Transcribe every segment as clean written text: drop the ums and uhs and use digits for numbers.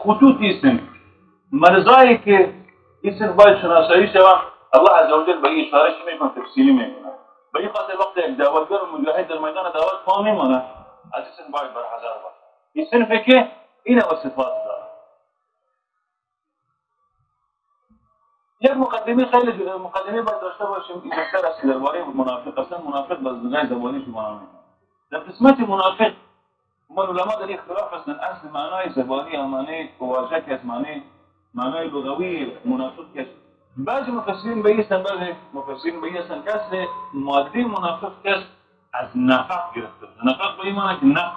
خطوطی سن مرزایی که این سن باید شناسایی شود. الله عزوجل به این اشاره میکنه، تفصیلی میکنه. به این خاطر وقتی یک دعوتگر و مجاهد در میدان دعوت پا میمونه، از این سن باید برحذر باشه. این صنفی که این و صفات داره. یک مقدمه خیلی مقدمه باید داشته باشیم. این بهتر است درباره منافق. اصلا منافق باز نگاه زبانی شما نمیکنه. در قسمت منافق من علما در اختلاف هستن اصل معنای زبانی یا معنای واژه که از معنای لغوی منافق است. بعضی مفسرین به این بعضی مفسرین به این که اصل ماده منافق است از نفاق گرفته. نفاق به این معنی که نفاق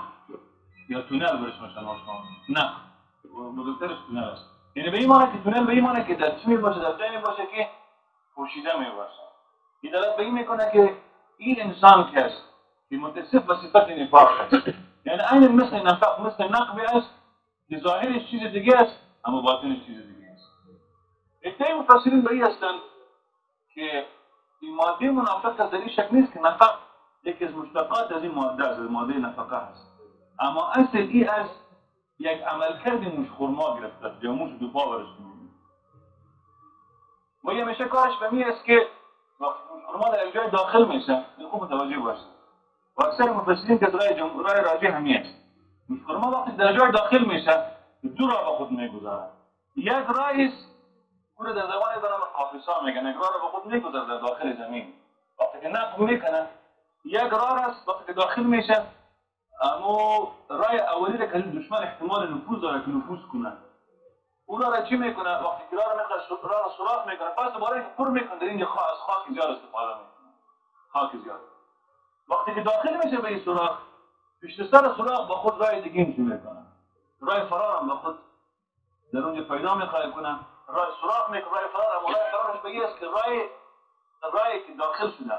یا تونل برش میشن نه بزرگترش تونل است. یعنی به این معنی که تونل به این معنی که در چی باشه، در جایی باشه که پوشیده می باشه. این دلالت به این میکنه که این انسان که است که متصف به صفت نفاق است. یعنی این مثل نفاق مثل نقب است که ظاهرش چیز دیگه است اما باطنش چیز دیگه است. ادعای مفسرین به این هستند که این ماده منافق از این شکل نیست که نفاق یکی از مشتقات از این ماده است، ماده نفاقه است. اما اصل این از یک عملکرد موشخورما گرفته یا موش دو پا برش می‌بینید. و یه همیشه کارش به می است که وقتی موشخورما در یک جای داخل میشه خوب متوجه باشید. و اکثر مفسرین که رای راجح همی است. موشخورما وقتی در جای داخل میشه دو راه به خود میگذارد. یک راهی است اون در زبان برام قافصا میگن، یک راه به خود میگذاره در داخل زمین. وقتی که نقب میکنه یک راه است وقتی که داخل میشه اما رای اولی را که دشمن احتمال نفوذ داره که نفوذ کنه. اون را چی میکنه؟ وقتی که راه را سوراخ میکنه پس دوباره پر میکنه در اینجا از خاک زیاد استفاده میکنه. خاک زیاد. وقتی که داخل میشه به این سوراخ پشت سر سوراخ با خود رای دیگه میکنه. رای فرار هم با خود در اونجا پیدا میخواد کنه. رای سوراخ میکنه، رای فرار هم رای فرارش به این است که رای که داخل شده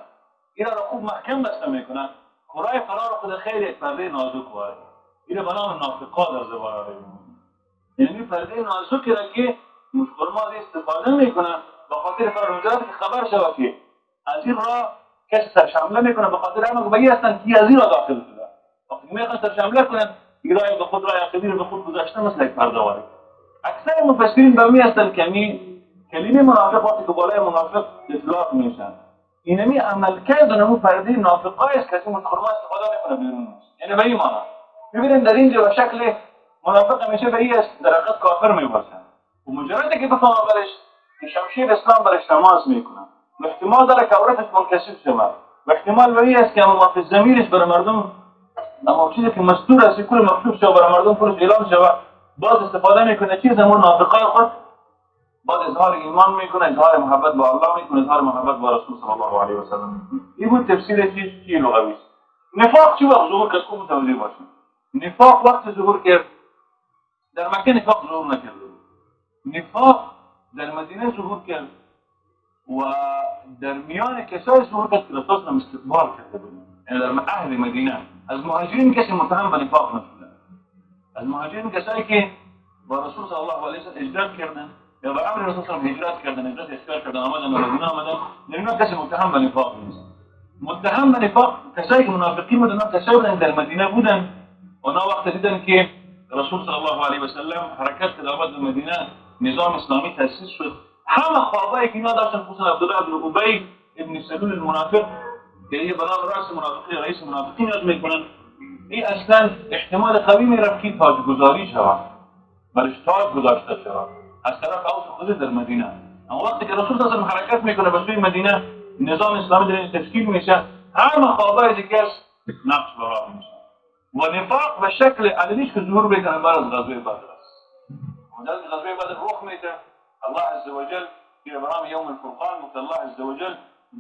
این را خوب محکم بسته میکنه. رای فرار خود خیلی یک پرده نازک وارد. این به نام نافقا در زبان عربی میگن. یعنی پرده نازکی را که موشخورما استفاده میکنه به خاطر فرار مجرد که خبر شود که از این راه کسی سرشمله میکنه به خاطر همه که هستند که از این راه داخل شده. وقتی میخوان سرشمله کنن این راه به خود راه عقبی رو به خود گذاشته مثل یک پرده وارد. اکثر مفسرین به می هستند که کلمه منافق وقتی که بالای منافق اطلاق میشن اینمی عمل کرد و نمو پرده نافقای است کسی موشخورما استفاده میکنه بیرون است. یعنی به این معنی میبینیم در اینجا به شکل منافق همیشه به این است در حقیقت کافر میباشن و مجردی که بفهمه برش که شمشیر اسلام برش تماس میکنه و احتمال داره که عورتش منکشف شود و احتمال به این است که اما فی ضمیرش برای مردم اما چیزی که مستور است کل مکتوب شود برای مردم کلش اعلام شود باز استفاده میکنه چیز همون نافقای خود بعد اظهار ایمان میکنه، اظهار محبت با الله میکنه، اظهار محبت با رسول صلی الله علیه و سلم. این بود تفسیر چی لغوی است. نفاق چی وقت ظهور کرد؟ خوب متوجه باشید. نفاق وقت ظهور کرد در مکه نفاق ظهور نکرد. نفاق در مدینه ظهور کرد و در میان کسای ظهور کرد که رسول هم استقبال کرده بود. یعنی در اهل مدینه از مهاجرین کسی متهم به نفاق نشده. از مهاجرین کسایی که با رسول صلی الله علیه و سلم هجرت کردند یا به امر رسول صلی هجرت کردن، هجرت اسکار کردن، آمدن به مدینه آمدن، نمی‌دونم کسی متهم به نفاق نیست. متهم به نفاق کسایی که منافقین بودن، کسایی بودن در مدینه بودن، اونا وقت دیدن که رسول صلی الله علیه و سلم حرکت کرد آمد به مدینه، نظام اسلامی تأسیس شد. همه خوابایی که اینا داشتن خصوصا عبدالله بن ابی ابن سلول المنافق که یه بنام رأس منافقین رئیس منافقین یاد میکنن، این اصلا احتمال قوی میرفت که تاجگذاری شود، برش تاج گذاشته شود از طرف اوس خود در مدینه. اما وقتی که رسول صلی الله علیه و حرکت میکنه به سوی مدینه، نظام اسلامی در این تشکیل میشه، همه خوابای دیگه نقش براه میشه و نفاق به شکل علنیش که ظهور میکنه بعد از غزوه بدر است. وقتی غزوه بدر رخ میده، الله عز وجل که برام یوم الفرقان گفت الله عز وجل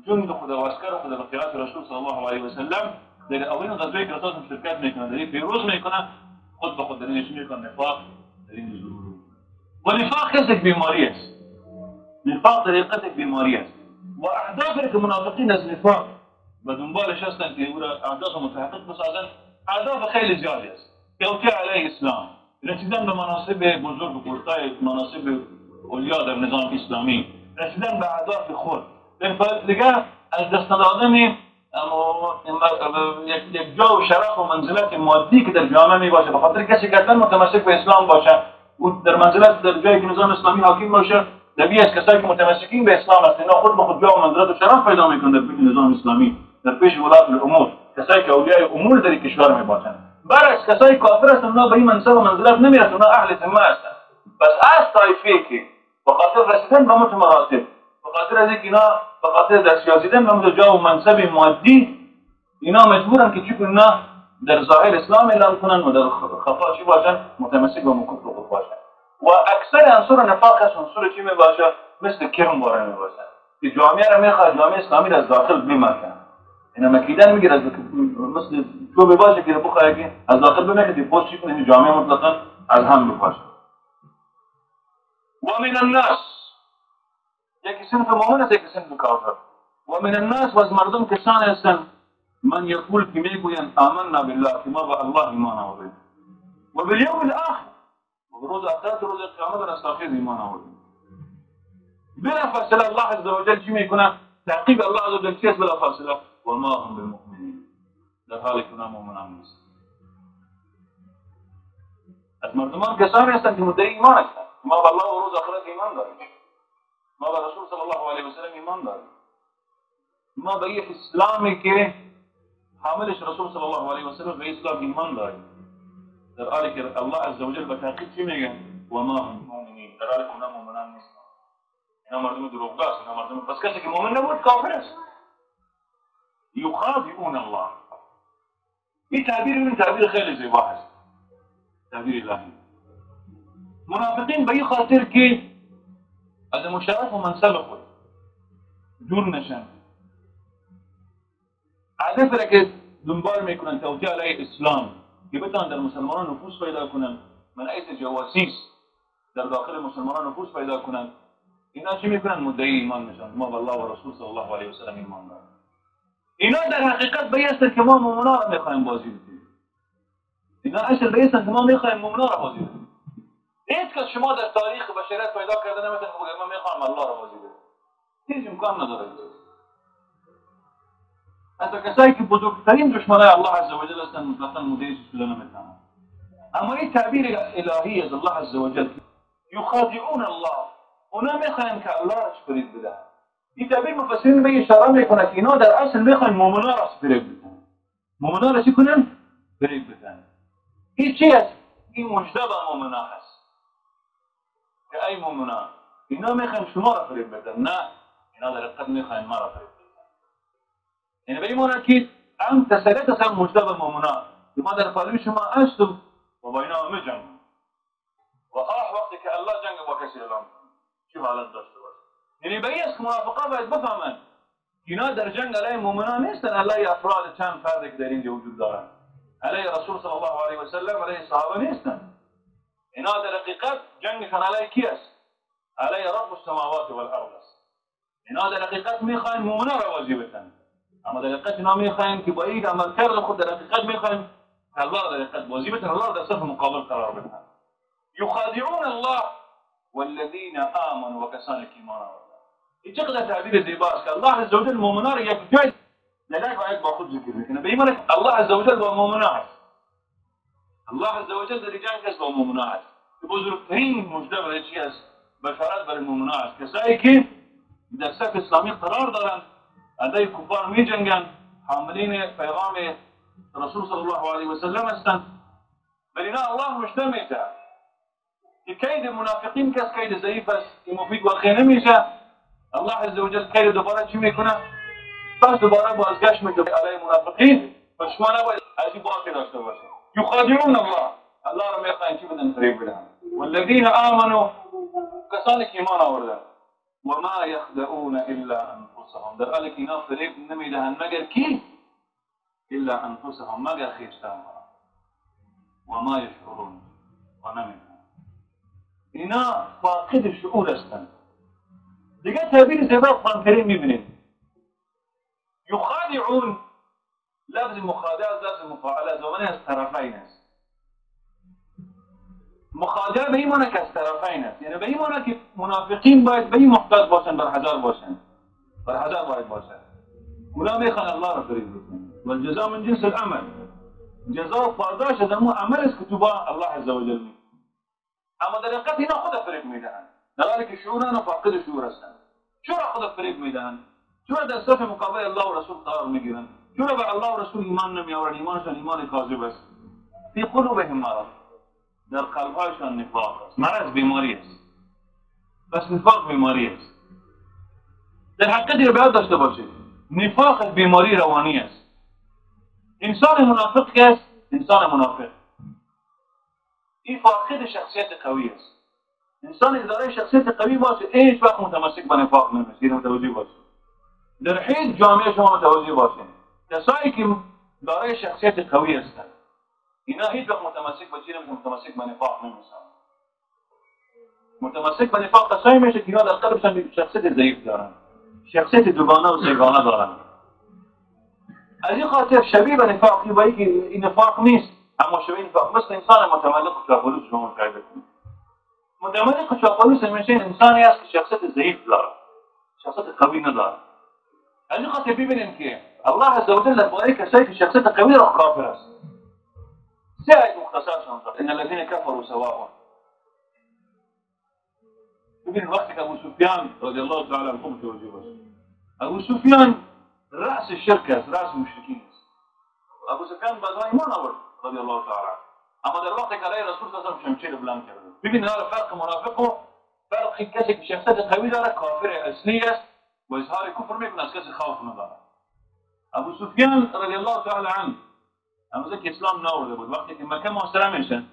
جند خدا و عسکر خدا به قیادت رسول صلی الله علیه و سلم در اولین غزوه که رسول شرکت میکنه، در این پیروز میکنه، خود به خود در اینش میکنه نفاق در این ظهور. و نفاق یک بیماری است. نفاق در حقیقت یک بیماری است و اهدافی که منافقین از نفاق به دنبالش هستند که او را اهداف متحقق بسازند اهداف خیلی زیادی است. توطیع علیه اسلام، رسیدن به مناصب بزرگ و پرتای مناصب اولیا در نظام اسلامی، رسیدن به اهداف خود، دیگر از دست دادن یک جا و شرف و منزلت مادی که در جامعه می باشه به خاطر کسی که اصلا متمسک به اسلام باشه و در منزلت در جایی که نظام اسلامی حاکم باشه طبیعی است کسایی که متمسکین به اسلام هستند اینا خود به خود جا و منزلت و شرف پیدا میکنند در پیش نظام اسلامی، در پیش ولات الامور، کسایی که اولیای امور در کشور میباشند. برعکس کسایی کافر هستند اونا به این منصب و منزلت نمیرسند، اونا اهل ذمه هستند. بس از طایفه‌ای که به خاطر رسیدن به مت مراتب، به خاطر از اینکه اینا به خاطر دست یازیدن به مت جا و منصب مادی اینا مجبورن که چون اینا در ظاهر اسلام اعلام کنن و در خفا چی باشن متمسک به مکتوب خود باشن. و اکثر عنصر نفاق هست عنصر چی میباشه؟ مثل کرم باره میباشه که جامعه را میخواد جامعه اسلامی را از داخل بمکن. اینا مکیدن میگیره مثل تو میباشه که بخواه که از داخل بمکن پوست چی کنه جامعه مطلقا از هم بپاشه. و من الناس یکی صنف مؤمن است یکی صنف کافر. و من الناس و از مردم کسانی هستند من یقول که میگویند آمنا بالله که ما به الله ایمان آوریم و بالیوم الاخر و روز آخرت روز قیامت را استاخیز ایمان آوریم. بلا فاصله الله عز وجل چی میکنه؟ تعقیب الله عز وجل چی است بلا فاصله؟ و ما هم بالمؤمنین، در حالی که اونا مؤمنان نیست. از مردمان کسانی هستند که مدعی ایمان هستند ما به الله و روز آخرت ایمان داریم، ما به رسول صلی الله علیه و سلم ایمان داریم، ما به یک اسلامی که حاملش رسول صلی الله علیه و سلم به اسلام ایمان داریم، در حالی که الله عز وجل به تحقیق چی میگه؟ و ما هم مؤمنین، در حالی که اونا مؤمنان نیستند. اینا مردم دروغگوست، اینا مردم پس کسی که مؤمن نبود کافر است. یخادعون الله. این تعبیر خیلی زیبا است، تعبیر الهی. منافقین به این خاطر که از مشرف و منصب خود دور نشن، هدف را که دنبال میکنن توجیه علیه اسلام که بتوان در مسلمانان نفوذ پیدا کنن، منعیت جواسیس در داخل مسلمانان نفوذ پیدا کنن. اینا چی میکنن؟ مدعی ایمان میشن، ما به الله و رسول صلی الله علیه و سلم ایمان داریم. اینا در حقیقت به هستند که ما مومنا را میخوایم بازی بدیم. اینا اصل به هستند که ما میخوایم مومنا را بازی بدیم. هیچ کس شما در تاریخ بشریت پیدا کرده نمیتونه بگه ما میخوایم الله را بازی بدیم. هیچ امکان نداره. حتی کسایی که بزرگترین دشمنای الله عز وجل هستند مطلقاً مدعی شده نمیتونن. اما این تعبیر الهی از الله عز وجل یخادعون الله، اونا میخواین که الله را فریب بدن. این تعبیر مفسرین به اشاره میکنه که اینا در اصل میخواین مؤمنا را فریب بدن. مؤمنا را چی کنن؟ فریب بدن. این چی است؟ این مجده به مؤمنا هست که ای مؤمنا اینا میخواین شما را فریب بدن. نه، اینا در حقیقت میخواین ما را فریب بدن. یعنی به این معنی که هم تسلیت است هم مجده به مؤمنا که ما در پالوی شما هستم و با اینا میجنگیم و وقتی که الله جنگ با کسی اعلام کنه چه حالت داشته باشه. یعنی به این است که منافقا باید بفهمن اینا در جنگ علیه مؤمنان نیستن، علیه افراد چند فردی که در اینجا وجود دارن، علیه رسول صلی الله علیه و سلم، علیه صحابه نیستن. اینا در حقیقت جنگشان علیه کی است؟ علیه رب السماوات والارض است. اینا در حقیقت میخواین مؤمنان را بازی بدن، اما در حقیقت اینا میخواین که با این عمل کرد خود در حقیقت میخواین الله را در حقیقت بازی بدن، الله را در صف مقابل قرار بدن. یخادعون الله والذین آمنوا و کسانی که ایمان آوردند. این چقدر تعبیر زیباست که الله عز وجل مؤمنان را یک جای در یک آیت با خود ذکر میکنه. به این معنی الله عز وجل با مؤمنان است. الله عز وجل در جنگ است با مؤمنان است. که بزرگترین مژده برای چی است؟ بشارت برای مؤمنان است. کسایی که در صف اسلامی قرار دارند، علیه کفار می جنگند، حاملین پیغام رسول صلی الله علیه و سلم هستند. بر اینا الله مژده میده که کید منافقین کس کید ضعیف است که مفید واقع نمیشه. الله عز وجل کید دوباره چی میکنه؟ پس دوباره بازگشت میکنه علیه منافقین و شما نباید عجیب باقی داشته باشه. یخادعون الله، الله را میخواین چی بدن؟ فریب بدن. والذین آمنوا، کسانی که ایمان آوردن، و ما یخدعون الا انفسهم، در حالی که اینا فریب نمیدهند مگر کی؟ الا انفسهم، مگر خویشتن و ما یشعرون، و نمیدهند. اینا فاقد شعور هستند. دیگه تعبیر زیبا قرآن کریم میبینید. یخادعون، لفظ مخادع از لفظ مفاعله از زمانه از طرفین است. مخادع به این معنی که از طرفین است، یعنی به این معنی که منافقین باید به این محتاط باشن، برحذر باشن، برحذر باید باشن. اونا میخوان الله را فریب بدن. والجزاء من جنس العمل، جزا و پاداش از همون عمل است که تو با الله عز وجل میکنی. اما در حقیقت اینا خود فریب میدهند، در حالی که شعورن و فاقد شعور هستند. چرا خود فریب میدهند؟ چرا در صف مقابل الله و رسول قرار میگیرند؟ چرا به الله و رسول ایمان نمیآورند؟ ایمانشان ایمان کاذب است. فی قلوبهم مرض، در قلبهایشان نفاق است. مرض بیماری است، بس نفاق بیماری است. در حقیقت رو باید داشته باشید، نفاق بیماری روانی است. انسان منافق که است، انسان منافق این فاقد شخصیت قوی است. انسان که دارای شخصیت قوی باشه هیچ وقت متمسک به نفاق نمیشه. این متوجه باشید، در هیچ جامعه شما متوجه باشید کسایی که دارای شخصیت قوی هستند اینا هیچ وقت متمسک به چی نمیشه، متمسک به نفاق نمیشن. متمسک به نفاق کسایی میشه که اینا در قلبشان شخصیت ضعیف دارن، شخصیت دوگانه و سیگانه دارن. از این خاطر شبیه به نفاقی با اینکه این نفاق نیست اما شبیه نفاق، مثل انسان متملق و چاپلوس شما مشاهده کنید. متملق و چاپلوس میشه انسانی است که شخصیت ضعیف داره، شخصیت قوی نداره. از این خاطر ببینیم که الله عزوجل درباره کسایی که شخصیت قوی را کافر است. سه آیت مختصر شون ان الذين كفروا سواء. ببین وقتی که ابو سفیان رضی الله تعالی عنه متوجه باشه، ابو سفیان رأس شرک است، رأس مشرکین است. ابو سفیان بعد ایمان آورد رضی الله تعالی عنه، اما در وقتی که علیه رسول صلی الله علیه و شمشیر بلند کرد. ببین هذا فرق منافق و فرق کسی که شخصیت قوی داره، کافر اصلی است و اظهار کفر میکنه، از کسی خوف نداره. ابو سفیان رضی الله تعالی عنه هنوز که اسلام نآورده بود، وقتی که مکه محاصره میشه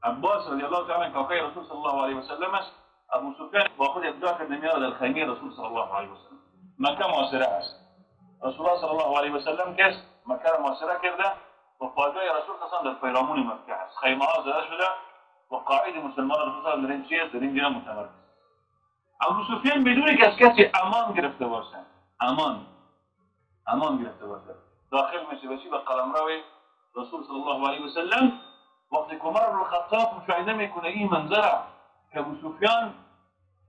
عباس رضی الله تعالی عنه کاکای رسول صلی الله علیه و سلم است، ابو سفیان با خود ابداع کرد میاد در خیمه رسول صلی الله علیه و سلم. مکه محاصره است، رسول الله صلی الله علیه و سلم که مکه را محاصره کرده و پایگاه رسول صلی الله علیه و سلم در پیرامون مکه است، خیمه ها زده شده و قاعده مسلمان رسول صلی الله علیه و سلم در این چیز در این جا متمرکز. ابو سفیان بدون که از کسی امان گرفته باشه، امان گرفته باشه داخل میشه بشی به قلمرو رسول صلی الله علیه و سلم. وقتی که عمر بن الخطاب مشاهده میکنه این منظره که ابو سفیان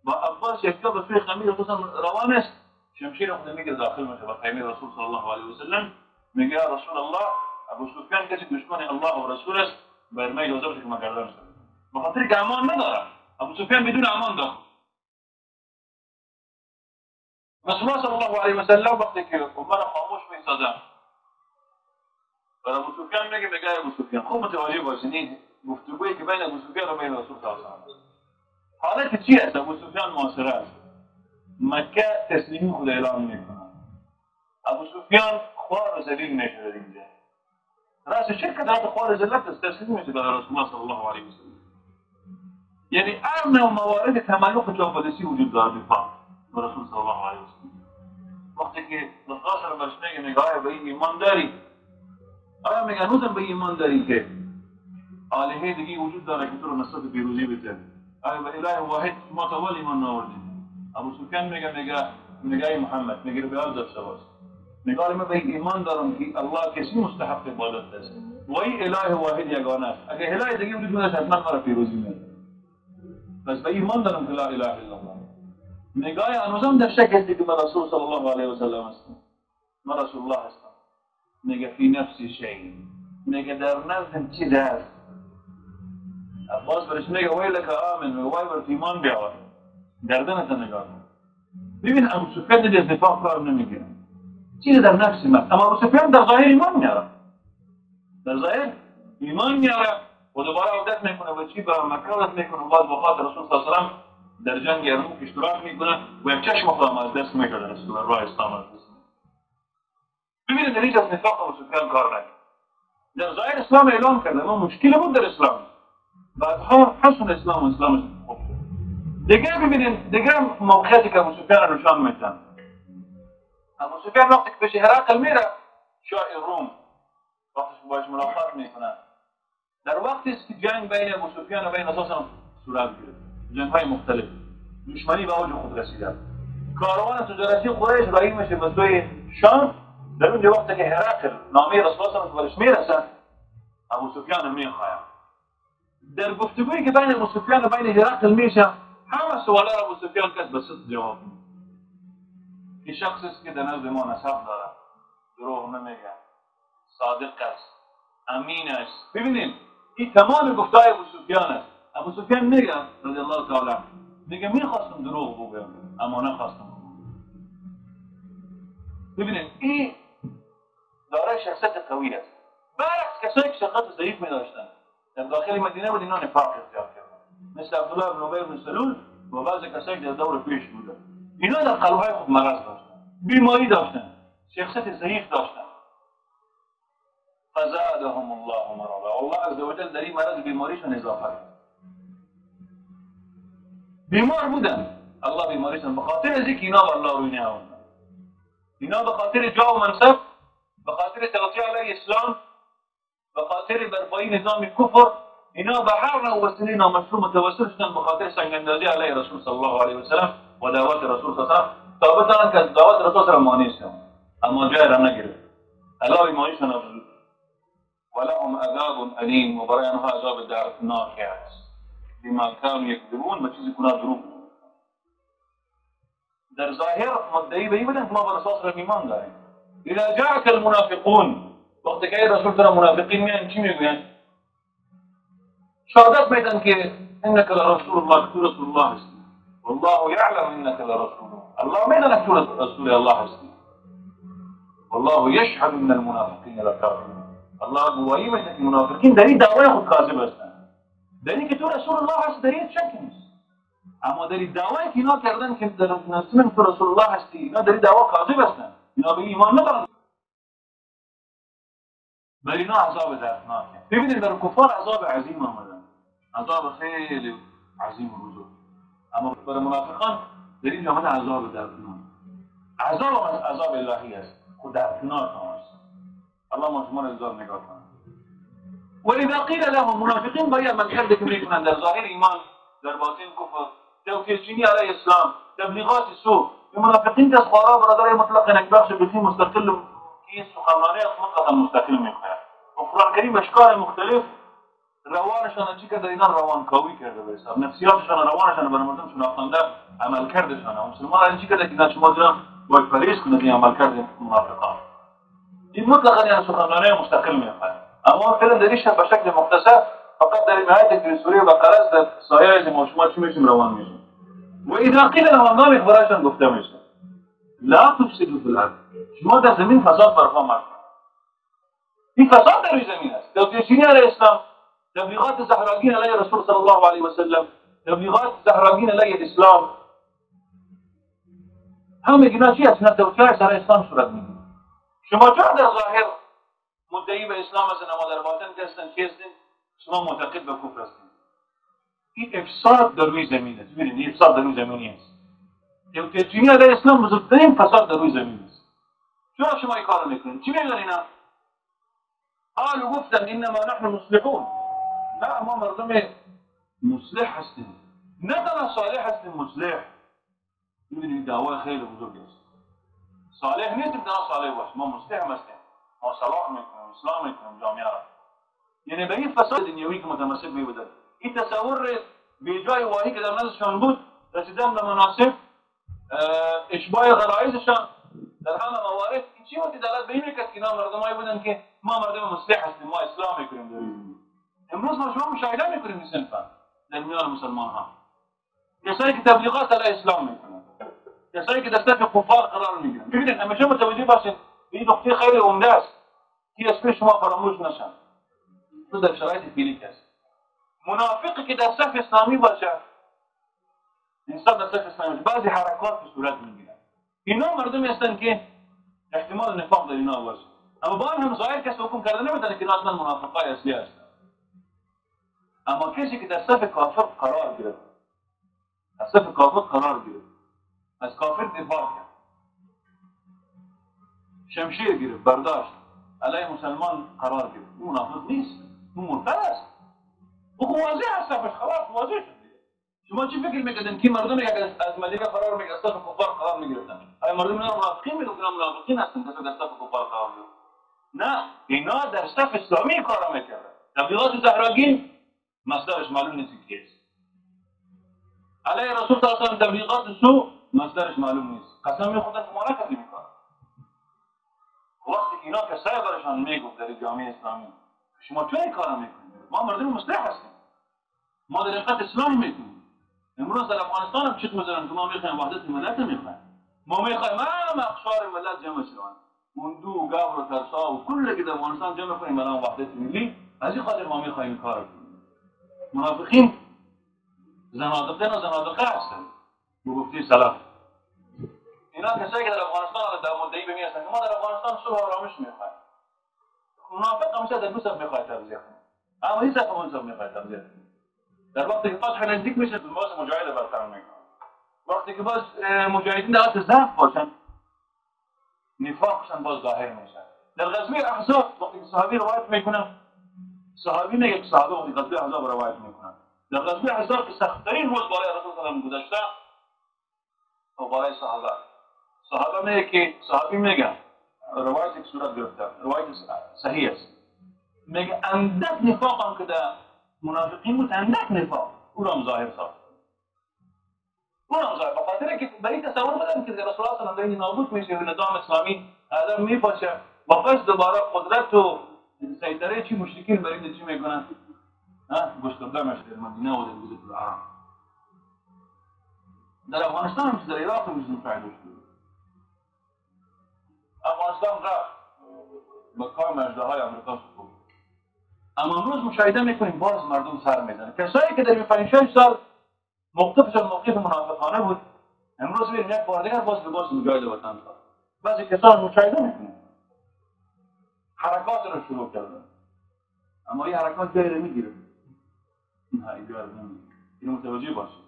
با عباس یکجا به سوی خیمه رسول روان است، شمشیر خود میگیره داخل میشه به خیمه رسول صلی الله علیه و سلم. میگه یا رسول الله، ابو سفیان کسی دشمن الله و رسول است، بر من اجازه بده که من گردن شم. به خاطر که امان نداره، ابو سفیان بدون امان داخل. رسول الله صلی الله علیه و سلم وقتی که عمر خاموش میسازه و ابو سفیان میگه ابو سفیان خوب متوجه باشین این گفتگویی که بین ابو سفیان و بین رسول صلی الله علیه و سلم حالت چی است؟ ابو سفیان محاصره است، مکه تسلیمی خود اعلام میکنه، ابو سفیان خوار و ذلیل میشه در اینجا، راس شرک در خوار ذلت است، تسلیم میشه به رسول الله صلی الله علیه و سلم. یعنی امن و موارد تملق و چاپلوسی وجود داره نفاق به رسول صلی الله علیه و سلم. وقتی که رسول الله برش نگاه به این ایمان داری، آیا میگن هنوزم به ایمان داری که آلهه دیگه وجود داره که تو رو نسبت پیروزی بده؟ آیا به اله واحد ما تا ولی ایمان نآوردیم؟ ابو سفیان میگه محمد میگه رو بیاد داشته باش، میگه من به ایمان دارم که الله کسی مستحق عبادت است و این اله واحد یگانه است، اگه اله دیگه وجود نداشت حتما ما را پیروزی میده، بس به ایمان دارم که لا اله الا الله. میگه هنوزم در شک هستی که من رسول صلی الله علیه و سلم هستم؟ من رسول الله هستم. میگه فی نفسی شیء، میگه در نفسم چیز هست. عباس برش میگه ویلک آمن و وای بر ایمان بیاور، گردنت نگاه کن. ببین ابو سفیان دیگه از نفاق کار نمیگیره، چیز در نفس من، اما ابو سفیان در ظاهر ایمان میاره، در ظاهر ایمان میاره و دوباره عودت میکنه و چی به مکه عودت میکنه و بعد وفات رسول صلی الله علیه و سلم در جنگ یرموک اشتراک میکنه و یک چشم خودم از دست میکرده رسول الله راه اسلام از دست. ببینید در هیچ از نفاق ابو سفیان کار نکنه، در ظاهر اسلام اعلام کرده اما مشکل بود در اسلام، بعدها حسن اسلام و اسلامش خوب شد. دیگه ببینید دیگه موقعیتی که ابو سفیان رو نشان میدن. ابو سفیان وقتی که پیش هرقل میره شاه روم، وقتی که باش ملاقات میکنه، در وقتی است که جنگ بین ابو سفیان و بین اساسا صورت گرفت، جنگ‌های مختلف، دشمنی به اوج خود رسیده. کاروان تجارتی قریش راهی میشه به سوی شام، در اونجا وقتی که هرقل نامه رسول الله برش میرسه ابو سفیان میخواید. در گفتگویی که بین ابو سفیان و بین هرقل میشه همه سوالا ابو سفیان کرد به صدق جواب میده. این شخص است که در نزد ما نسب داره، دروغ نمیگه، صادق است، امین است. ببینید این تمام گفتهای ابو سفیان است. ابو سفیان میگه رضی الله تعالی عنه، میگه میخواستم دروغ بگم اما نخواستم. ببینید این دارای شخصیت قوی است. برعکس کسایی که شخصیت ضعیف می داشتن در داخل مدینه بود اینا نفاق اختیار کردن، مثل عبدالله بن ابی بن سلول و بعضی کسایی که در دور پیش بودن. اینا در قلبهای خود مرض داشتن، بیماری داشتن، شخصیت ضعیف داشتن. فزادهم الله مرضا، الله عز وجل در این مرض بیماریشون اضافه کرد. بیمار بودن، الله بیماریشون بخاطر از اینکه اینا به الله روی نهاوندن، اینا به خاطر جاه و منصب، به خاطر توطیه علیه اسلام، به خاطر برپایی نظام کفر، اینا به هر نوع وسیله نامشروع متوسل شدن به خاطر سنگاندازی علیه رسول صلی الله علیه وسلم و دعوت رسول صلی الله علیه وسلم، تا بتوانند که از دعوت رسول را مانع شوند، اما جای را نگرفت. الله بیماریشون افزود. ولهم عذاب الیم، و برای آنها عذاب دردناک است، بما كانوا یکذبون، به چیزی که اونا دروغ میگن. در ظاهر مدعی به این بودن که ما به رسول را ایمان داریم. اذا جاءك المنافقون، وقتی که رسول ترى منافقین میان چی میگوین؟ شهادت میدن که انك لرسول الله، تو رسول الله هستی. والله يعلم انك لرسول الله، میدونه که تو رسول الله هستی. والله يشهد ان المنافقين لكاذبون، الله گواهی میده که منافقین در این دعوای خود کاذب هستند. در این که تو رسول الله هستی در این شک نیست، اما در این دعوایی که اینا کردن که در نسل تو رسول الله هستی، اینا در این دعوا کاذب هستند، اینا به ایمان ندارن. بل اینا عذاب دردناکه. ببینید در کفار عذاب عظیم آمدن، عذاب خیلی عظیم و بزرگ، اما برای منافقان در این آمده عذاب دردناک. عذاب الهی است، خود دردناک است. الله ما شما را انذار نگاه کنه. ولذا قیل لهم، منافقین باید عملکردی که میکنن در ظاهر ایمان، در باطن کفر، توفیرچینی علیه اسلام، تبلیغات سو. منافقین که از خوارا برادرای مطلق نکبخش بسیم مستقل که سخنرانی مطلقا مستقل میکنن و قرآن کریم اشکال مختلف روانشان چی کرده، اینا روانکاوی کرده به حساب نفسیاتشان، روانشان برای مردم شناختنده عمل کردشان. و مسلمان این چی کرده که اینا شما دیدن باید پریز کنید این عمل کرده منافقان. این مطلقا یعنی سخنرانی مستقل میکنن، اما فعلا دریش به شکل مختصر فقط در این آیت که سوره بقره در سایه از ما چی میشیم روان میشیم. و اذا قیل لهم، نام برایشان گفته میشه لا تفسدوا فی الارض، شما در زمین فساد برپا مکنید. این فساد در زمین است، توطئه‌چینی علیه اسلام، تبلیغات زهراگین علیه رسول صلی الله علیه و سلم، تبلیغات زهراگین علیه اسلام، همه اینا چی است؟ توطئه سر اسلام صورت میگیره. شما چرا در ظاهر مدعی به اسلام هستند اما در باطن که هستند چی هستند؟ شما معتقد به کفر هستید. این افساد در روی زمین است. ببینید این افساد در روی زمینی است. توطئه‌چینی علیه اسلام بزرگترین فساد در روی زمین است. چرا شما این کارو میکنید؟ چی میگن اینا؟ قالوا گفتن انما نحن مصلحون، نه ما مردم مصلح هستیم، نه تنها صالح هستیم، مصلح. ببینید دعوای خیلی بزرگ است. صالح نیستیم تنها صالح باشیم، ما مصلح هستیم، ما صلاح میکنیم، اسلام میکنیم جامعه را. یعنی به این فساد دنیوی که متمسک بودند، این تصور به جای واهی که در نزدشان بود رسیدن به مناسب اشباع غرایزشان در همه موارد، این چی بود که دلالت به این میکرد که اینا مردمایی بودن که ما مردم مصلح هستیم، ما اسلام میکنیم. در این امروز ما شما مشاهده میکنیم این صنفا در میان مسلمان ها، کسایی که تبلیغات علیه اسلام میکنن، کسایی که در صف کفار قرار میگیرن. ببینید همیشه متوجه باشید این نکته خیلی عمده است که اسم شما فراموش نشن. تو در شرایط فعلی است منافقی که در صف اسلامی باشه، انسان در صف اسلامی بعضی حرکات به صورت میگیرن، اینا مردمی هستن که احتمال نفاق در اینا باشه، اما با هم ظاهر کسی حکم کرده نمیتونه که اینا اصلا منافقای اصلی هستن. اما کسی که در صف کافر قرار گرفت، از صف کافر قرار گرفت، از کافر دفاع کرد، شمشیر گرفت، برداشت، علیه مسلمان قرار گرفت، اون منافق نیست، اون مرتد است. او واضح است، صفش خلاص واضح شد. شما چی فکر میکردین که مردم یک از مدینه قرار میگرفتن، صف کفار قرار میگرفتن؟ آیا مردم اینا منافقین میگفتن؟ منافقین هستن که در صف کفار قرار میگرفتن؟ نه، اینا در صف اسلامی کار میکردن. تبلیغات زهراگین مصدرش معلوم نیست کیست. علیه رسول صلی الله علیه و سلم تبلیغات سو مصدرش معلوم نیست. قسم میخوردن که ما نکردیم این کار. وقتی اینا کسایی برشان میگفت در جامعه اسلامی شما چه این کار میکنید؟ ما مردم مصلح هستیم. ما در حقیقت اصلاح میکنیم. امروز در افغانستان هم چیت میذارن که ما میخوایم وحدت ملت میخوایم. ما میخوایم همه اقشار ملت جمع شوند. مندو و گبر و ترسا و کل که در افغانستان جمع کنیم برای وحدت ملی. از این خاطر ما میخوایم این کار کنیم. منافقین زنادقه و زنادقه هستن. گفتی سلام. اینا کسایی که در افغانستان در مدعی به می هستن که ما در افغانستان صلح و آرامش میخوایم. منافق همیشه در دو صف میخواد تبلیغ کنه. اما این صف اون صف میخواد تبلیغ کنه. در وقتی که فتح نزدیک میشه باز مجاهد برقرار میکنه. وقتی که باز مجاهدین در حالت ضعف باشن نفاقشان باز ظاهر میشه. در غزوه احزاب وقتی که صحابی روایت میکنن صحابی میگه که صحابه وقتی غزوه احزاب روایت میکنن در غزوه احزاب که سخت‌ترین روز برای رسول صلی الله علیه و آله گذشته و برای صحابه میگه که صحابی میگه روایت یک صورت گرفته روایت صحیح است میگه اندک نفاق هم که در منافقین بود اندک نفاق او را ظاهر ساخت اون هم ظاهر بخاطر که به این تصور بدن که رسول الله صلی الله علیه و آله نابود میشه و نظام اسلامی آدم میپاشه با پس دوباره قدرت و سیطره چی مشرکین بر این چی میکنن گشتبده میشه در مدینه و در جزیره العرب در افغانستان هم در عراق هم مشاهده شده افغانستان رفت با کار مجدهای امریکا شد اما امروز مشاهده میکنیم باز مردم سر میزنه کسایی که در 5 سال موقفشان موقف منافقانه بود امروز میریم یک بار دیگر باز لباس مجاهد وطن داد بعضی کسان مشاهده میکنیم حرکات رو شروع کردن اما این حرکات جایی رو میگیره این جایی رو نمیگیره این متوجه باشید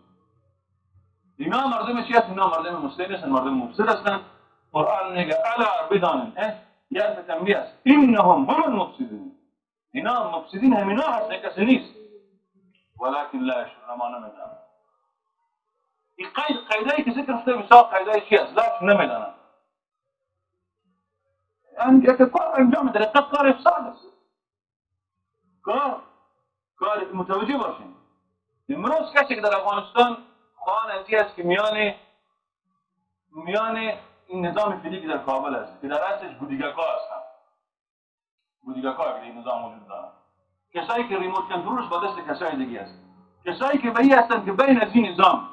اینا مردم چی هست؟ اینا مردم مسلم هستن مردم مفسد هستن قرآن میگه الا بدانن یاد به تنبیه است انهم هم المفسدون اینا مفسدین همینا هست کسی نیست ولكن لا يشعرون ما نمیدانن این قیدایی که ذکر شده بسیار قیدایی چی است؟ لاش نمیدانن یعنی که کار انجام در حقیقت کار افساد است کار متوجه باشین امروز کسی که در افغانستان خواهان ازی است که میان این نظام فعلی که در کابل است که در اصلش بودیگاکا هستن بودیگاکا که این نظام وجود دارد کسایی که ریموت کنترلش با دست کسای دیگه است کسایی که بهی هستند که بین از این نظام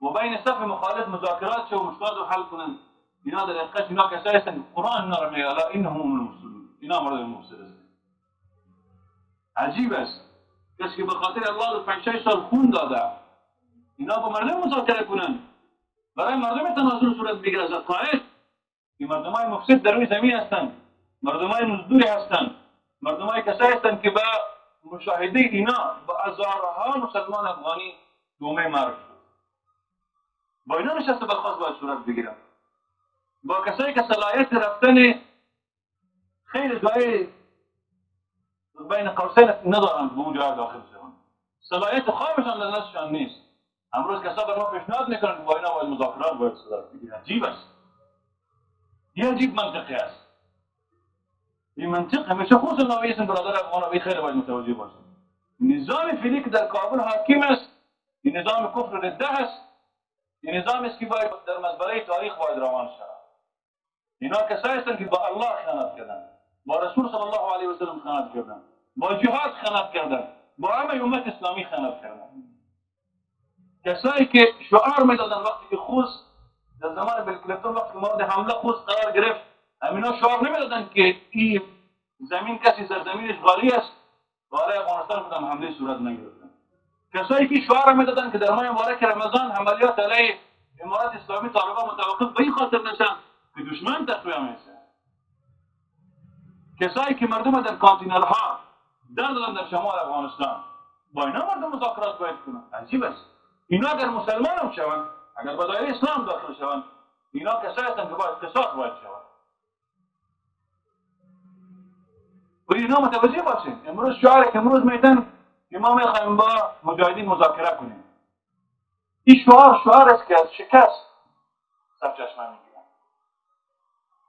و بین صف مخالف مذاکرات شو و مشکلات رو حل کنند اینا در حقیقت اینا کسایی هستند که قرآن اینا رو میگه الا انهم هم المفسدون اینا مردم مفسد هستند عجیب است کسی که به خاطر الله 5 سال خون داده اینا با مردم مذاکره کنند برای مردم تنازل صورت بگیره از عقاید که مردمای مفسد در روی زمین هستند مردمای مزدوری هستند مردمای کسایی هستند که با مشاهده اینا با هزارها مسلمان افغانی دومه مرگ شد با اینا نشسته برخواست باید صورت بگیرن با کسایی که صلاحیت رفتن خیلی جایی بین قوسین ندارن به اون جای داخل شدن صلاحیت خواهمشان در دستشان نیست امروز کسا بر ما پیشنهاد میکنن که با اینا باید مذاکرات باید صورت بگیرن عجیب است یه عجیب منطقی است این منطق همیشه خصوصا نوعیسم برادر افغان خیلی باید متوجه باشید نظام فعلی که در کابل حاکم است این نظام کفر رده است این نظام است که باید در مزبره تاریخ باید روان شود اینا کسایی هستند که با الله خیانت کردن با رسول صلی الله علیه و سلم خیانت کردن با جهاد خیانت کردن با همه امت اسلامی خیانت کردن کسایی که شعار میدادن وقتی که خوز در زمان بیل کلینتون وقتی مورد حمله خوز قرار گرفت همینا شعار نمیدادن که این زمین کسی سرزمین اشغالی است برای افغانستان کدام حمله صورت نگرفتن کسایی که شعار میدادن که در ماه مبارک رمضان عملیات علیه امارات اسلامی طالبان متوقف به این خاطر نشن که دشمن تقویه میشه کسایی که مردم در کانتینرها در دادن در شمال افغانستان با اینا مردم مذاکرات باید کنن عجیب است اینا اگر مسلمان هم شوند اگر به دایره اسلام داخل شوند اینا کسایی هستند که باید قصاص باید شوند و اینا متوجه باشین امروز شعار که امروز میدن که ما میخوایم با مجاهدین مذاکره کنیم این شعار است که از شکست سرچشمه میگیرن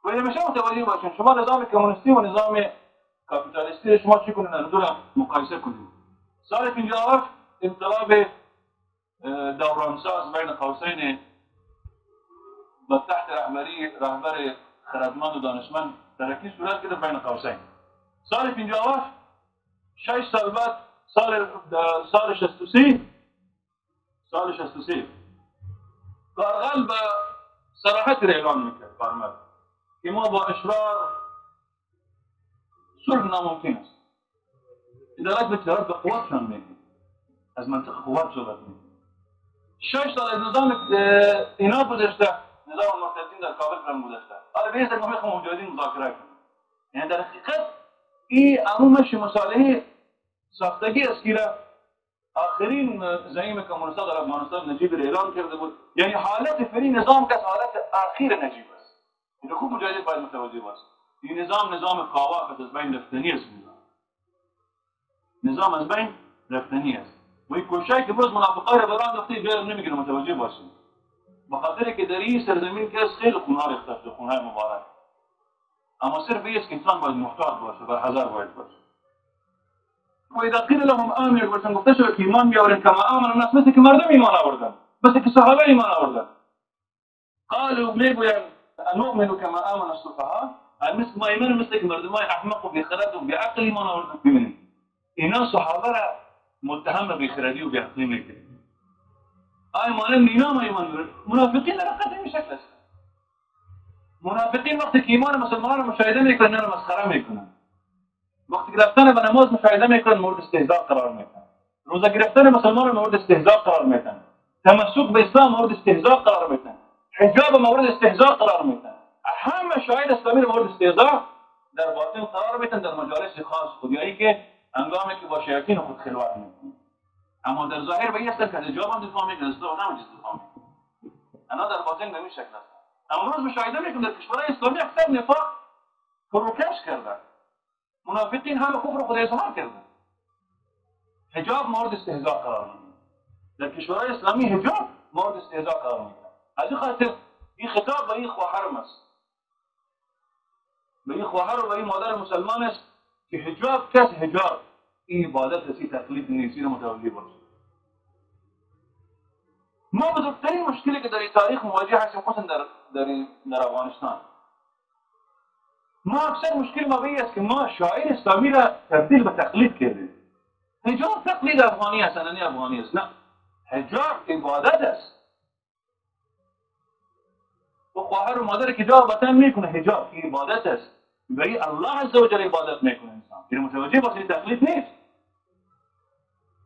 و همیشه متوجه باشین شما نظام کمونیستی و نظام کاپیتالیستی شما چی کنین از دو مقایسه کنید سال 57 انقلاب دورانساز بین قوسین با تحت رهبر خردمند و دانشمند ترکی صورت گرفت بین قوسین سال 57 6 سال بعد سال 63 سال 63 کارغل به صراحت اعلان میکرد کارمل که ما با اشرار صلح ناممکن است. ادارات به تجارت به قوتشان میگه، از منطق قوت صحبت میگه. 6 سال از نظام اینا گذشته، نظام مرتدین در کابل فرم گذشته. حالا بیایید ما میخوام مجاهدین مذاکره کنیم. یعنی در حقیقت این عمومش مصالحه ساختگی است که آخرین زعیم کمونیست‌ها در افغانستان نجیب اعلان کرده بود. یعنی حالت فعلی نظام که حالت اخیر نجیب است. این خوب مجاهدین باید متوجه باشند. این نظام کاواخ از بین رفتنی است. نظام از بین رفتنی است. و این کوشش که باز منافقای را بران رفته غیر نمیگیره متوجه باشید. به خاطر که در این سرزمین که خیلی خونها ریخته شده، خونهای مبارک. اما صرف این است که انسان باید محتاط باشه، برحذر باید باشه. و اذا قیل لهم آمنوا باشن گفته شده که ایمان بیاورن کما آمن الناس، مثل که مردم ایمان آوردن، مثل که صحابه ایمان آوردن. قالوا میگویند انؤمن کما آمن السفهاء، مثل ما ایمان مثل که مردمای احمق و بیخرد و بیعقل ایمان آوردن. ببینید اینا صحابه را متهم به بیخردی و بیعقلی میکنه. آیا مانند اینا ما ایمان دارن؟ منافقین در حقیقت این شکل است. منافقین وقتی که ایمان مسلمانان را مشاهده میکنن اینا را مسخره میکنن. وقتی که رفتن به نماز مشاهده میکنن مورد استهزاء قرار میدن. روزه گرفتن مسلمان را مورد استهزاء قرار میدن. تمسک به اسلام مورد استهزاء قرار میدن. حجاب مورد استهزاء قرار میدن. همه شاهد اسلامی را مورد استهزاء در باطن قرار میدن در مجالس خاص خودیایی که هنگامی که با شیاطین خود خلوت میکنن. اما در ظاهر به این است که حجاب هم دفاع میکنن، اسلام هم دفاع میکنن. انا در باطن به این شکل است. امروز مشاهده میکنن در کشورهای اسلامی اکثر نفاق فروکش کردن. منافقین هم کفر خود اظهار کردن. حجاب مورد استهزاء قرار میگیره. در کشورهای اسلامی حجاب مورد استهزاء قرار میگیره. از این خاطر این خطاب به این خواهرم است. به این خواهر و به این مادر مسلمان است که حجاب کس حجاب این عبادت است، تقلید نیست، این متوجه باشید. ما بزرگترین مشکلی که در این تاریخ مواجه هستیم خصوصا در افغانستان، ما اکثر مشکل ما به این است که ما شاعر اسلامی را تبدیل به تقلید کردیم. حجاب تقلید افغانی است، نه افغانی است. نه، حجاب عبادت است. و خواهر و مادر که حجاب وطن میکنه، حجاب این عبادت است. برای الله عز و جل عبادت میکنه انسان. این متوجه باشید تقلید نیست.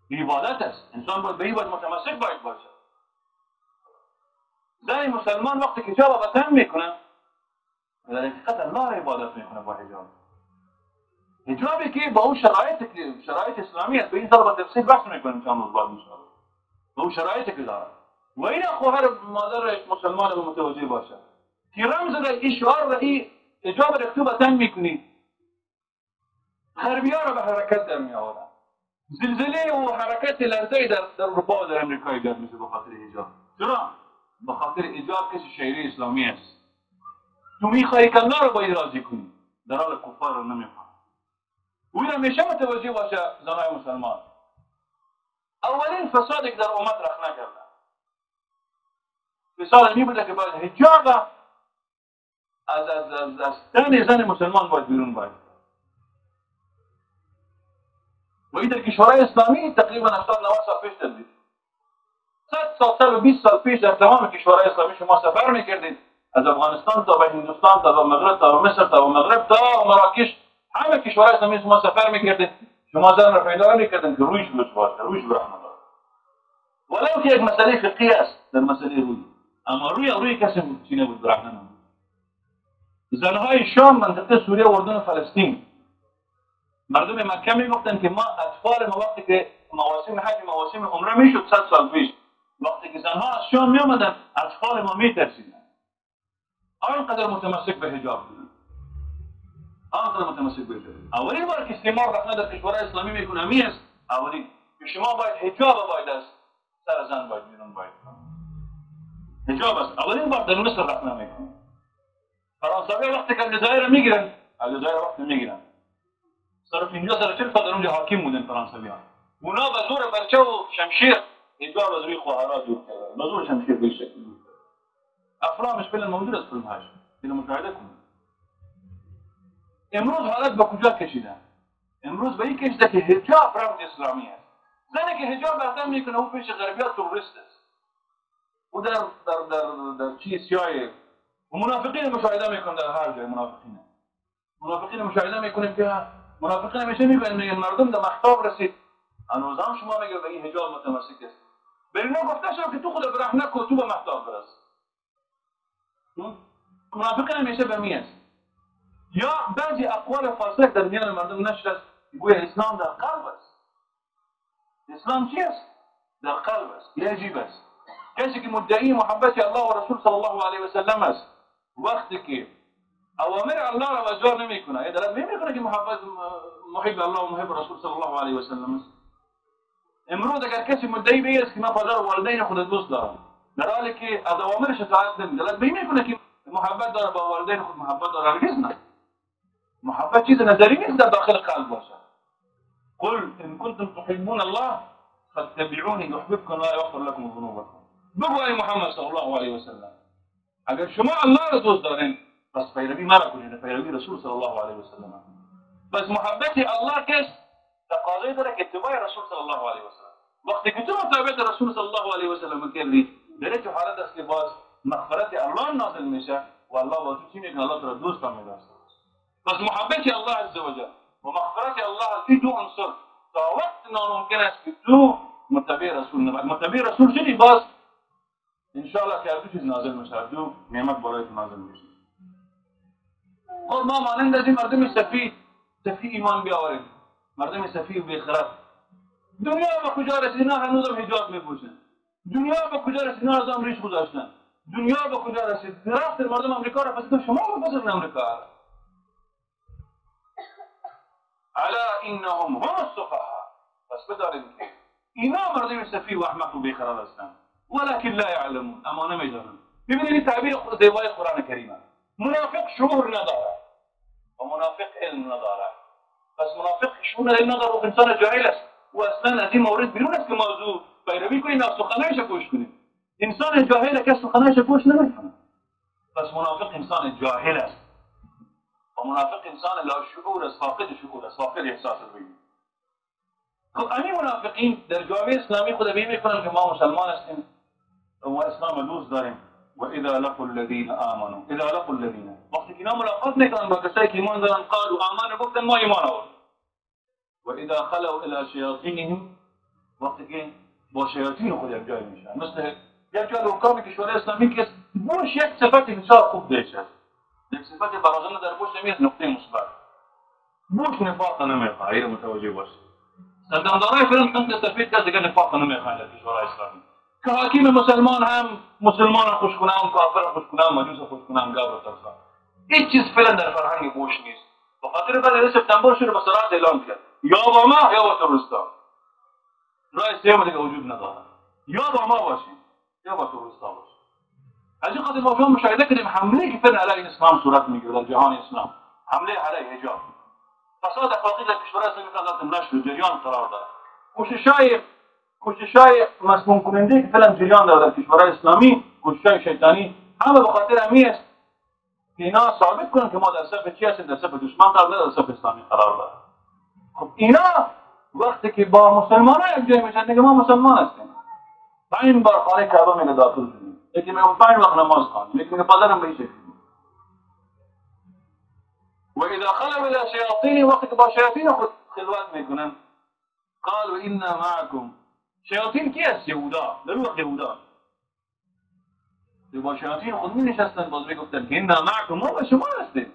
این عبادت است. انسان باید به این باید متمسک باشه. زن مسلمان وقتی که حجاب وطن میکنه در حقیقت الله را عبادت میکنه با حجاب. حجابی که با اون شرایط اسلامی است، به این طور با تفصیل بحث میکنیم چند روز بعد انشاءالله. با اون شرایطی که داره. و این خواهر مادر مسلمان رو متوجه باشه که رمز را این شعار را این حجاب را تو وطن میکنی، غربی‌ها را به حرکت در میآورن. زلزله و حرکت لرزه در اروپا و در امریکا ایجاد میشه به خاطر حجاب. چرا؟ به خاطر حجاب کسی شیعه اسلامی است. تو میخوایی که الله رو باید راضی کنی، در حال کفار رو نمیخواه. او این همیشه متوجه باشه زنای مسلمان. اولین فسادی که در امت رخ نکردن فساد می بوده که باید حجاب از تن زن مسلمان باید بیرون باید. و این در کشورهای اسلامی تقریبا 80-90 سال پیش دادید. 100 و 20 سال پیش در تمام کشورهای اسلامی شما سفر میکردید، از افغانستان تا به هندوستان تا به مغرب تا به مصر تا به مغرب تا مراکش، همه کشورهای اسلامی شما سفر میکردید، شما زن را پیدا نمیکردید که رویش باشه، رویش برحمت داره. ولو که یک مسئله فقهی است در مسئله روی، اما روی کسی چی نبود برحمت نبود. زنهای شام، منطقه سوریه و اردن و فلسطین، مردم مکه میگفتن که ما اطفال ما وقتی که مواسم حج مواسم عمره میشد 100 سال پیش، وقتی که زنها از شام می آمدن اطفال ما میترسیدن. آنقدر متمسک به حجاب بودن. آنقدر متمسک به حجاب. اولین بار که استعمار رخنه در کشورهای اسلامی میکنه می است اولین که شما باید حجاب باید است، سر زن باید بیرون باید. حجاب است. اولین بار در مصر رخنه میکنه. فرانسوی وقتی که الجزایر میگیرن، الجزایر وقتی میگیرن. صرف اینجا سر 40 سال در اونجا حاکم بودن فرانسویان. اونا به زور برچه و شمشیر حجاب از روی خواهرها دور کردن. به زور شمشیر به این شکل دور کردن. افلامش فعلا موجود است فیلم هاش. اینو مشاهده کنید. امروز حالت به کجا کشیدن؟ امروز به این کشته که حجاب رمز اسلامی است. زنی که حجاب احتم میکنه او پیش غربیات تروریست است. او در چیز سیاه و منافقین مشاهده میکنه در هر جای منافقین مشاهده میکنیم که منافقین همیشه میگن مردم در مختاب رسید. هنوز هم شما میگه به این حجاب متمسک است. برینا گفته شد که تو خود براه نکو تو به مختاب برس. منافقین همیشه به می است. یا بعضی اقوال فاسق در میان مردم نشر است گویا اسلام در قلب است. اسلام چی است؟ در قلب است. یه عجیب است. کسی که مدعی محبت الله و رسول صلی الله علیه و سلم است وقتی که اوامر الله را اجرا نمیکنه یا دلالت نمیکنه که محب الله و محب رسول صلی الله علیه و سلم است. امروز اگر کسی مدعی به است که من پدر و والدین خود دوست دارم در حالی که از اوامرش اطاعت نمیکنه دلالت نمیکنه که محبت داره با والدین خود محبت داره. هرگز نه. محبت چیز نظری نیست در داخل قلب باشه. قل ان کنتم تحبون الله فاتبعوني يحببكم الله ويغفر لكم ذنوبكم. بگو ای محمد صلی الله علیه و سلم اگر شما الله را دوست دارین پس پیروی مرا کنید، پیروی رسول صلی الله علیه و سلم. پس محبت الله کس تقاضای داره که اتباع رسول صلی الله علیه و سلم. وقتی که تو مطابقت رسول صلی الله علیه و سلم کردی در این حالت است که باز مغفرت الله نازل میشه و الله با تو چی میکنه؟ الله تو را دوست می‌داره. پس محبت الله عز وجل و مغفرت الله این دو عنصر تا وقت ناممکن است که تو متبع رسول نباشی. متبع رسول شدی باز انشاءالله که دو چیز نازل میشه، دو نعمت برای تو نازل میشه. خب ما مانند از این مردم سفید ایمان بیاوریم، مردم سفید و بیخرد. دنیا به کجا رسید؟ اینا هنوز هم حجاب میپوشن. دنیا به کجا رسید؟ اینا هنوز هم ریش گذاشتن. دنیا به کجا رسید؟ درخت مردم امریکا را پس شما بپذیرید امریکا. الا انهم هم السفهاء. پس بدارید که اینا مردم سفید و احمق و بیخرد هستند ولكن لا يعلمون، اما نمیدانند. ببینید تعبیر زیبای قرآن کریم است. منافق شعور نداره و منافق علم نداره. پس منافق شعور علم نداره و انسان جاهل است و اصلا از این مورد بیرون است که موضوع پیروی کنیم و سخنانش گوش کنیم. انسان جاهل که سخنانش گوش نمیکنه. پس منافق انسان جاهل است و منافق انسان لا شعور است، فاقد شعور است، فاقد احساس البین. خب همین منافقین در جامعه اسلامی خود بین میکنن که ما مسلمان هستیم و اسلام دوست داریم. و اذا لقوا الذين امنوا وقتی که اینا ملاقات میکنن با کسایی که ایمان دارن قالوا آمنا گفتن ما ایمان آوردیم. و اذا خلوا الى شیاطینهم وقتی که با شیاطین خود یک جای میشن مثل یک جای حکام کشور اسلامی که بوش یک صفت بسیار خوب داشته، یک صفت برازنده در بوش نمیاد نقطه مثبت. بوش نفاق نمیخواه، این متوجه باشید. سردمدارای فرانسه سفید کسی که نفاق نمیخواه در کشور اسلامی که حاکم مسلمان هم مسلمان خوش کنم، کافر خوش کنم، مجوس خوش کنم، گاو ترسان. هیچ چیز فعلا در فرهنگ بوش نیست. به خاطر بعد سپتامبر شروع به صراحت اعلان کرد یا با ما یا با تروریستا. راه سوم دیگه وجود نداره. یا با ما باشیم یا با تروریستا باشیم. از این خاطر ما شما مشاهده کردیم حمله که فعلا علیه اسلام صورت میگیره در جهان اسلام، حمله علیه حجاب. فساد اخلاقی در کشور اسلامی که نشر جریان قرار داره. کوشش‌های مسموم کننده که فعلا جریان داره در کشورهای اسلامی، کوشش‌های شیطانی، همه به خاطر همین است که اینا ثابت کنن که ما در صف چی هستیم؟ در صف دشمن قرار نداره، در صف اسلامی قرار داره. خب اینا وقتی که با مسلمان‌ها یک جای میشن دیگه ما مسلمان هستیم. 5 بار خانه کعبه میره داخل شدیم. یکی میگه 5 وقت نماز خوانیم، یکی میگه پدرم به این شکل. و اذا خلوا الى شیاطین وقتی که با شیاطین خود خلوت میکنن قالوا انا معكم. شیاطین کی است؟ یهودا. در وقت یهودا با شیاطین خود می نشستن باز میگفتن که انا معكم، ما با شما هستیم.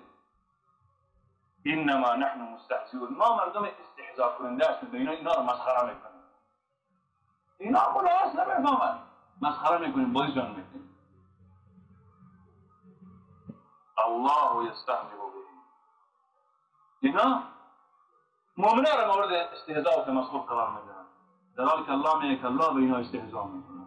انما نحن مستهزئون، ما مردم استهزاء کننده هستیم، اینا رو مسخره میکنیم. اینا خلاص نمیفهمن، مسخره میکنیم، بازی جان میکنیم. الله یستهزئ بهم. اینا مؤمنان را مورد استهزاء و تمسخر قرار میدن، در حالی که الله میگه که الله به اینا استهزاء میکنه.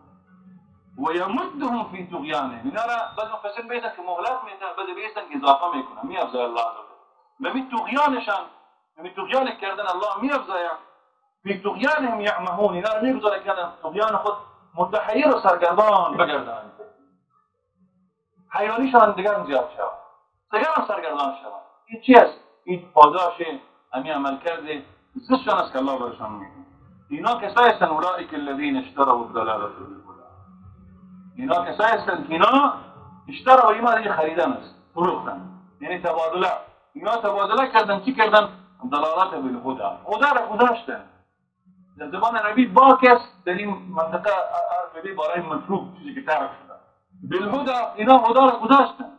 و یمدهم فی طغیانهم. اینا را بعضی مفسر میگن که مهلت میدن، بعضی میگن که اضافه میکنه، میافزاید الله عز وجل. به طغیانشان، به طغیان کردن الله میافزاید. فی طغیانهم یعمهون. اینا را میگذاره که طغیان خود متحیر و سرگردان بگردند. حیرانیشان دیگر زیاد شود، دیگر هم سرگردان شود. این چی است؟ این پاداش همین عمل کرده زشتان است که الله برشان میکنه. اینا کسایی هستند اولئک الذین اشتروا الضلالة بالهدى. اینا کسایی هستند که اینا اشتروا اینا دیگه خریدن است، فروختن، یعنی تبادله. اینا تبادله کردن، چی کردن؟ ضلالت بالهدى. هدى را گذاشتن. در زمان نبی باک است در این منطقه عربی برای مطلوب چیزی که تعرف شده. بالهدى اینا هدى را گذاشتن،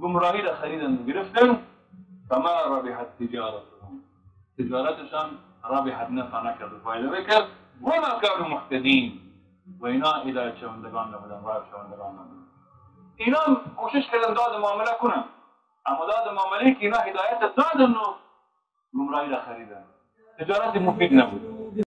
گمراهی را خریدن و گرفتن. فما ربحت تجارتهم، تجارتشان ربحت نفع نکرد و فایده بکرد. وما كانوا مهتدین، و اینا هدایت شوندگان نبودن، راه شوندگان نبودن. اینا کوشش کردن داد معامله کنن، اما داد معامله که اینا هدایت دادن و گمراهی را خریدن. تجارت مفید نبود.